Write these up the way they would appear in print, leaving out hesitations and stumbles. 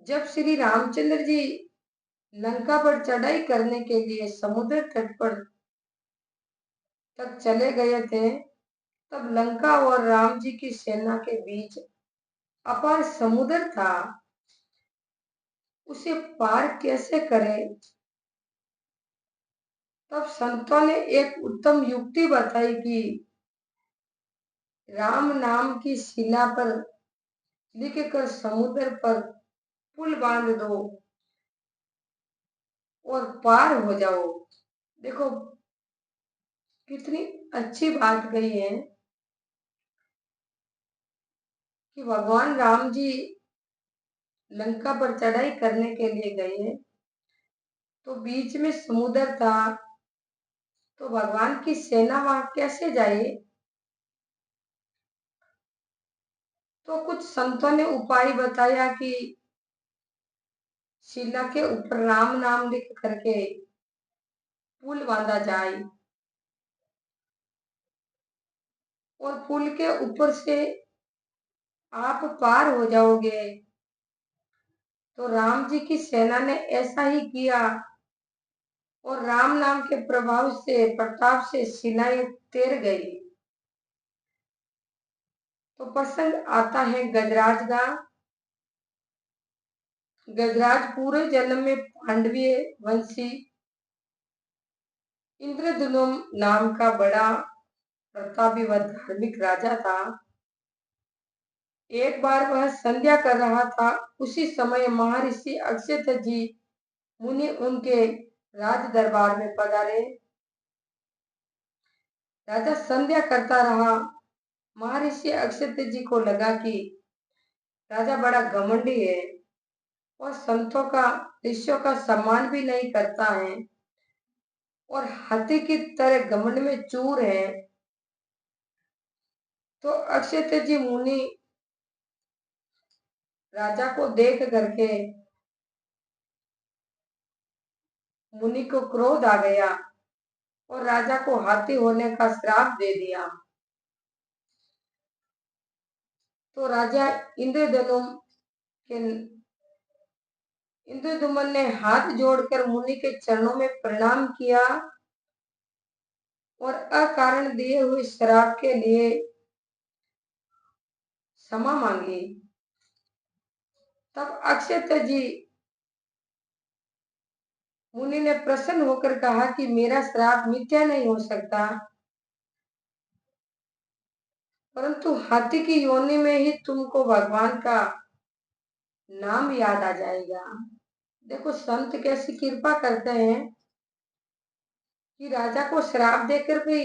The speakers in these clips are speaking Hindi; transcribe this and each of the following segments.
जब श्री रामचंद्र जी लंका पर चढ़ाई करने के लिए समुद्र तट पर तक चले गए थे, तब लंका और राम जी की सेना के बीच अपार समुद्र था। उसे पार कैसे करें? तब संतों ने एक उत्तम युक्ति बताई कि राम नाम की शिला पर लिखकर समुद्र पर पुल बांध दो और पार हो जाओ। देखो कितनी अच्छी बात कही है कि भगवान राम जी लंका पर चढ़ाई करने के लिए गए, तो बीच में समुद्र था, तो भगवान की सेना वहां कैसे जाए? तो कुछ संतों ने उपाय बताया कि शिला के ऊपर राम नाम लिख करके पुल बांधा जाए और पुल के ऊपर से आप पार हो जाओगे। तो राम जी की सेना ने ऐसा ही किया और राम नाम के प्रभाव से, प्रताप से शिलाएं तैर गई। तो प्रसंग आता है गजराज का। गजराज पूरे जन्म में पांडवीय वंशी इंद्रद्युम्न नाम का बड़ा प्रतापी व धार्मिक राजा था। एक बार वह संध्या कर रहा था, उसी समय महर्षि अक्षत जी मुनि उनके राज दरबार में पधारे। राजा संध्या करता रहा। महर्षि अक्षत जी को लगा कि राजा बड़ा घमंडी है और संतों का, ऋषियों का सम्मान भी नहीं करता है और हाथी की तरह घमंड में चूर है। तो अक्षत जी मुनि राजा को देख करके मुनि को क्रोध आ गया और राजा को हाथी होने का श्राप दे दिया। तो राजा इंद्रद्युम्न के इंद्रद्युम्न ने हाथ जोड़कर मुनि के चरणों में प्रणाम किया और अकारण दिए हुए श्राप के लिए क्षमा मांगी। तब अक्षत जी मुनि ने प्रसन्न होकर कहा कि मेरा श्राप मिथ्या नहीं हो सकता, परंतु हाथी की योनि में ही तुमको भगवान का नाम याद आ जाएगा। देखो संत कैसी कृपा करते हैं कि राजा को श्राप देकर भी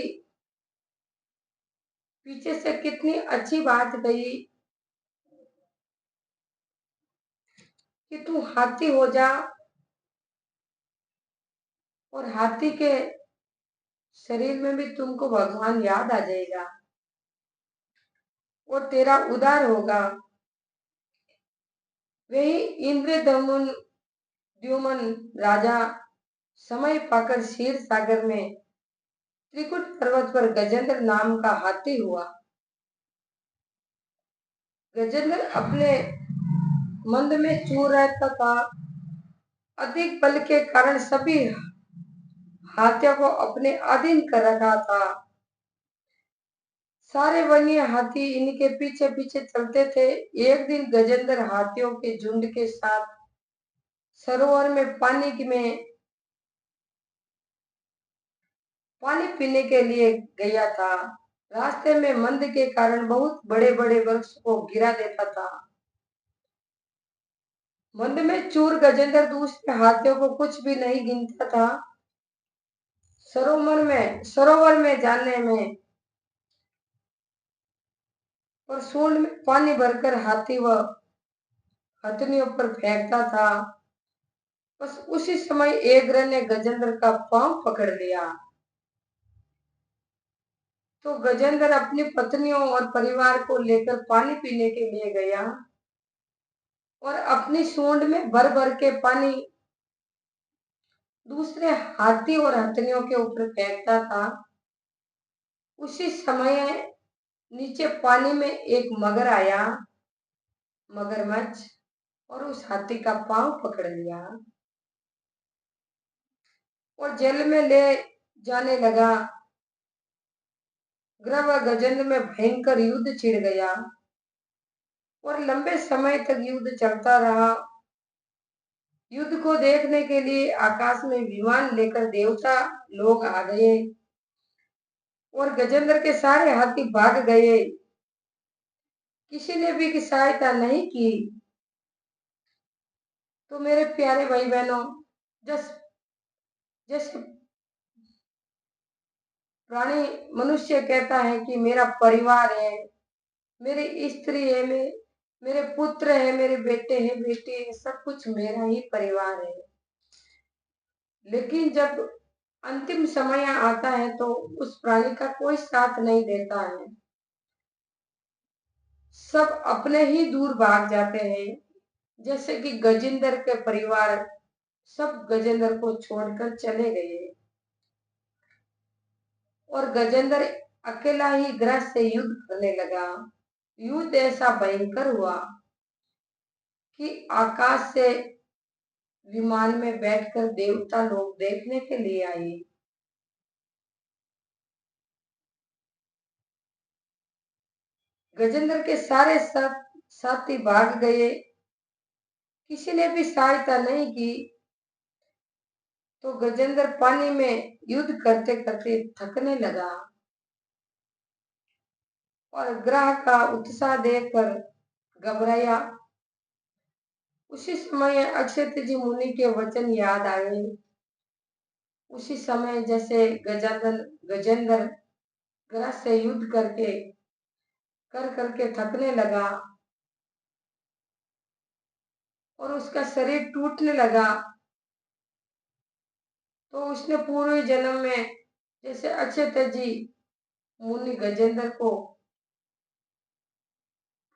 पीछे से कितनी अच्छी बात कही कि तू हाथी हो जा और हाथी के शरीर में भी तुमको भगवान याद आ जाएगा और तेरा उद्धार होगा। वही इंद्रदमन द्युमन राजा समय पाकर क्षीर सागर में त्रिकुट पर्वत पर गजेंद्र नाम का हाथी हुआ। गजेंद्र अपने मंद में चूर रहता था। अधिक बल के कारण सभी हाथियों को अपने अधीन कर रखा था। सारे वन्य हाथी इनके पीछे पीछे चलते थे। एक दिन गजेंद्र हाथियों के झुंड के साथ सरोवर में पानी पीने के लिए गया था। रास्ते में मंद के कारण बहुत बड़े बड़े वृक्ष को गिरा देता था। मंद में चूर गजेंद्र दूसरे हाथियों को कुछ भी नहीं गिनता था। सरोवर में जाने में और सूंड में पानी भरकर हाथी व हथनियों पर फेंकता था। बस उसी समय एक रन ने गजेंद्र का पांव पकड़ लिया। तो गजेंद्र अपनी पत्नियों और परिवार को लेकर पानी पीने के लिए गया और अपनी सूंड में भर भर के पानी दूसरे हाथी और हथनियों के ऊपर फेंकता था। उसी समय नीचे पानी में एक मगर आया, मगरमच्छ। और उस हाथी का पांव पकड़ लिया और जेल में ले जाने लगा। ग्रह व गजेंद्र में भयंकर युद्ध छिड़ गया और लंबे समय तक युद्ध चलता रहा। युद्ध को देखने के लिए आकाश में विमान लेकर देवता लोग आ गए और गजेंद्र के सारे हाथी भाग गए। किसी ने भी की सहायता नहीं की। तो मेरे प्यारे भाई बहनों, जस जैसे प्राणी मनुष्य कहता है कि मेरा परिवार है, मेरी स्त्री है, मेरे पुत्र है, मेरे बेटे हैं, बेटी है, सब कुछ मेरा ही परिवार है। लेकिन जब अंतिम समय आता है तो उस प्राणी का कोई साथ नहीं देता है। सब अपने ही दूर भाग जाते हैं। जैसे कि गजेंद्र के परिवार सब गजेंद्र को छोड़कर चले गए और गजेंद्र अकेला ही ग्रह से युद्ध करने लगा। युद्ध ऐसा भयंकर हुआ कि आकाश से विमान में बैठकर देवता लोग देखने के लिए आए। गजेंद्र के सारे साथी भाग गए। किसी ने भी सहायता नहीं की। तो गजेंद्र पानी में युद्ध करते करते थकने लगा और ग्रह का उत्साह देखकर घबराया। उसी समय अक्षय जी मुनि के वचन याद आए। उसी समय जैसे गजेंद्र ग्रह से युद्ध कर करके थकने लगा और उसका शरीर टूटने लगा। तो उसने पूर्व जन्म में जैसे अक्षय जी मुनि गजेंद्र को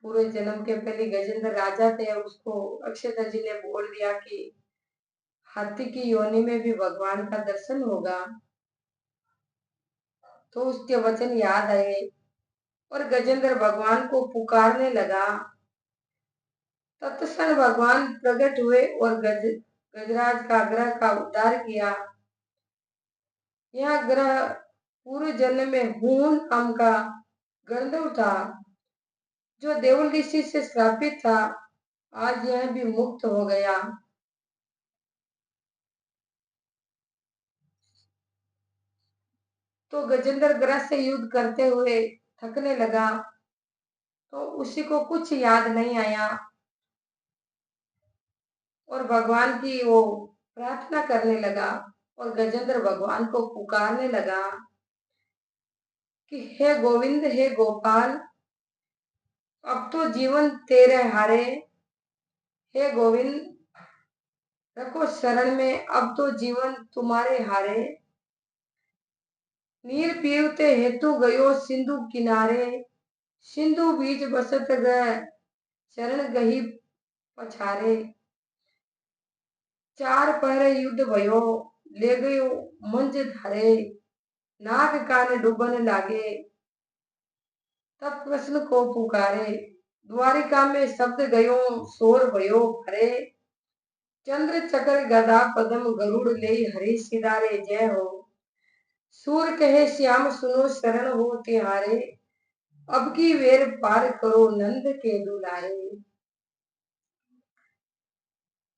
पूरे जन्म के पहले गजेंद्र राजा थे, उसको अक्षय जी ने बोल दिया कि हाथी की योनि में भी भगवान का दर्शन होगा। तो उसके वचन याद आए और गजेंद्र भगवान को पुकारने लगा। तत्क्षण भगवान प्रकट हुए और गजराज का ग्रह का उद्धार किया। यह ग्रह पूर्व जन्म में हून नाम का गंधर्व था जो देवल ऋषि से श्रापित था। आज यह भी मुक्त हो गया। तो गजेंद्र ग्रह से युद्ध करते हुए थकने लगा तो उसी को कुछ याद नहीं आया और भगवान की वो प्रार्थना करने लगा और गजेंद्र भगवान को पुकारने लगा कि हे गोविंद, हे गोपाल, अब तो जीवन तेरे हारे। हे गोविंद, रखो शरण में, अब तो जीवन तुम्हारे हारे। नीर पीवते हेतु गयो सिंधु किनारे, सिंधु बीच बसत गए शरण गही पछारे। चार पहरे युद्ध भयो, ले गयो मंज धारे, नाग कान डूबन लागे, तब कृष्ण को पुकारे। द्वारिका में शब्द गयो शोर भयो भरे, चंद्र चक्र गदा पद्म गरुड़ ले हरि सिधारे। जय हो। सूर कहे श्याम सुनो शरण हो तिहारे, अब की वेर पार करो नंद के दुलारे।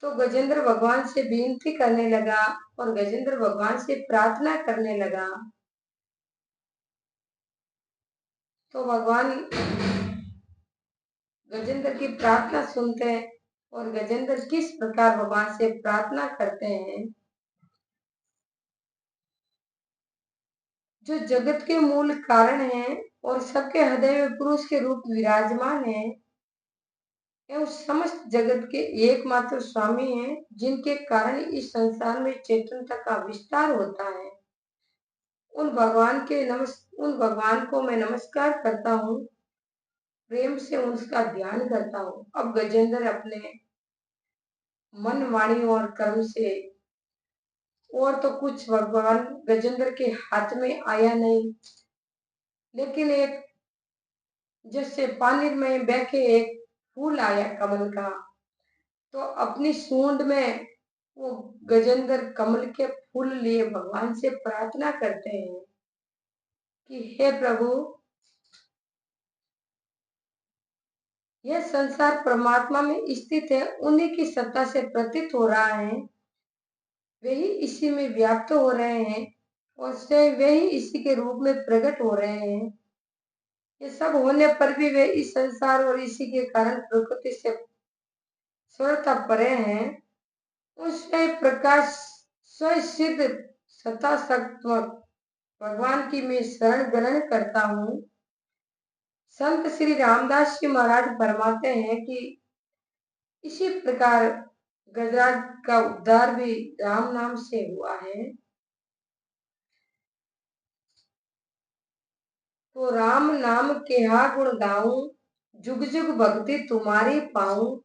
तो गजेंद्र भगवान से विनती करने लगा और गजेंद्र भगवान से प्रार्थना करने लगा। तो भगवान गजेंद्र की प्रार्थना सुनते हैं और गजेंद्र किस प्रकार भगवान से प्रार्थना करते हैं। जो जगत के मूल कारण है और सबके हृदय में पुरुष के रूप विराजमान है एवं समस्त जगत के एकमात्र स्वामी हैं, जिनके कारण इस संसार में चेतनता का विस्तार होता है। उन भगवान को मैं नमस्कार करता हूँ, प्रेम से उसका ध्यान करता हूँ। अब गजेंद्र अपने मन वाणी और कर्म से और तो कुछ भगवान गजेंद्र के हाथ में आया नहीं, लेकिन एक जैसे पानी में बह के एक फूल आया कमल का, तो अपनी सूंड में वो गजेंद्र कमल के फूल लिए भगवान से प्रार्थना करते हैं कि हे प्रभु, यह संसार परमात्मा में स्थित है, उन्हीं की सत्ता से प्रतीत हो रहा है, वे ही इसी में व्याप्त हो रहे हैं और स्वयं वे ही इसी के रूप में प्रकट हो रहे हैं। ये सब होने पर भी वे इस संसार और इसी के कारण प्रकृति से सर्वथा परे हैं। उसमें प्रकाश स्वयं सिद्ध सत्ता सत्वक भगवान की मैं शरण ग्रहण करता हूँ। संत श्री रामदास जी महाराज फरमाते हैं कि इसी प्रकार गजराज का उद्धार भी राम नाम से हुआ है। तो राम नाम के हा गुण गाऊं, जुग जुग भक्ति तुम्हारी पाऊं।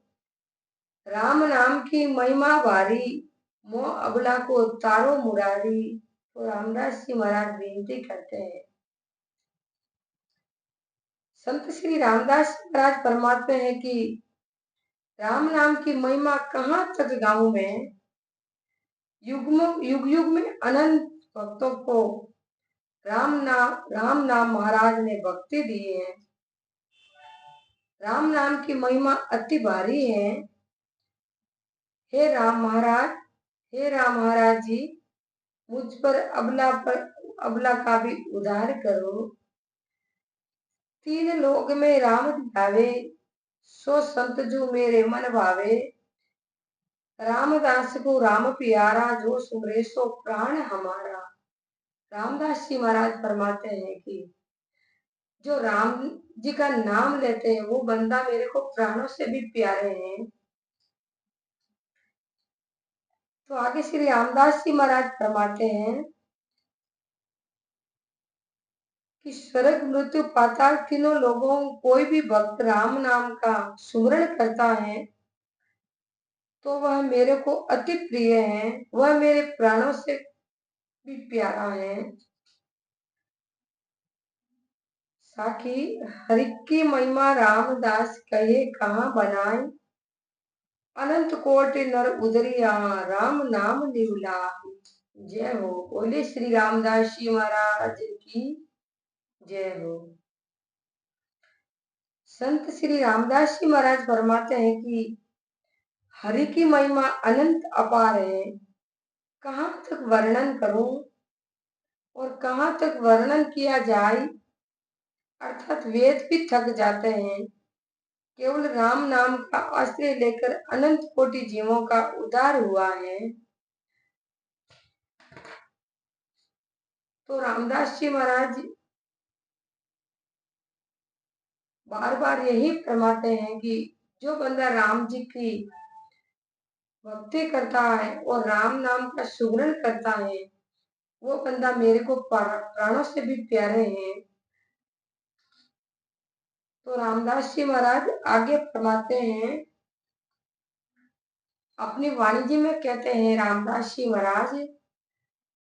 राम नाम की महिमा भारी, मोह अबला को तारो मुरारी। तो रामदास जी महाराज विनती करते हैं। संत श्री रामदास जी महाराज फरमाते हैं कि राम नाम की महिमा कहाँ तक गाऊं मैं। युग युग में अनंत भक्तों को राम नाम महाराज ने भक्ति दी है। राम नाम की महिमा अति भारी है। हे राम महाराज, हे राम महाराज जी, मुझ पर अबला का भी उद्धार करो। तीन लोक में राम ध्यावे, सो संत जो मेरे मन भावे। रामदास को राम प्यारा, जो सुमरे सो प्राण हमारा। रामदास जी महाराज फरमाते हैं कि जो राम जी का नाम लेते हैं वो बंदा मेरे को प्राणों से भी प्यारे हैं। तो आगे श्री रामदास जी महाराज फरमाते हैं कि स्वर्ग मृत्यु पाताल तीनों लोगों कोई भी भक्त राम नाम का सुमरण करता है तो वह मेरे को अति प्रिय है, वह मेरे प्राणों से भी प्यारा है। साखी हरि की महिमा रामदास कहे कहाँ बनाए। अनंत कोटि नर उदरिया, राम नाम निवलाए। जय हो। बोले श्री रामदास जी महाराज की जय हो। संत श्री रामदास जी महाराज फरमाते हैं कि हरि की महिमा अनंत अपार है, कहाँ तक वर्णन करूं और कहाँ तक वर्णन किया जाए। अर्थात वेद भी थक जाते हैं। केवल राम नाम का आश्रय लेकर अनंत कोटि जीवों का उद्धार हुआ है। तो रामदास जी महाराज बार बार यही फरमाते हैं कि जो बंदा राम जी की भक्ति करता है और राम नाम का सुमरन करता है वो बंदा मेरे को प्राणों से भी प्यारे हैं। तो रामदास जी महाराज आगे फरमाते हैं, अपनी वाणी जी में कहते हैं रामदास जी महाराज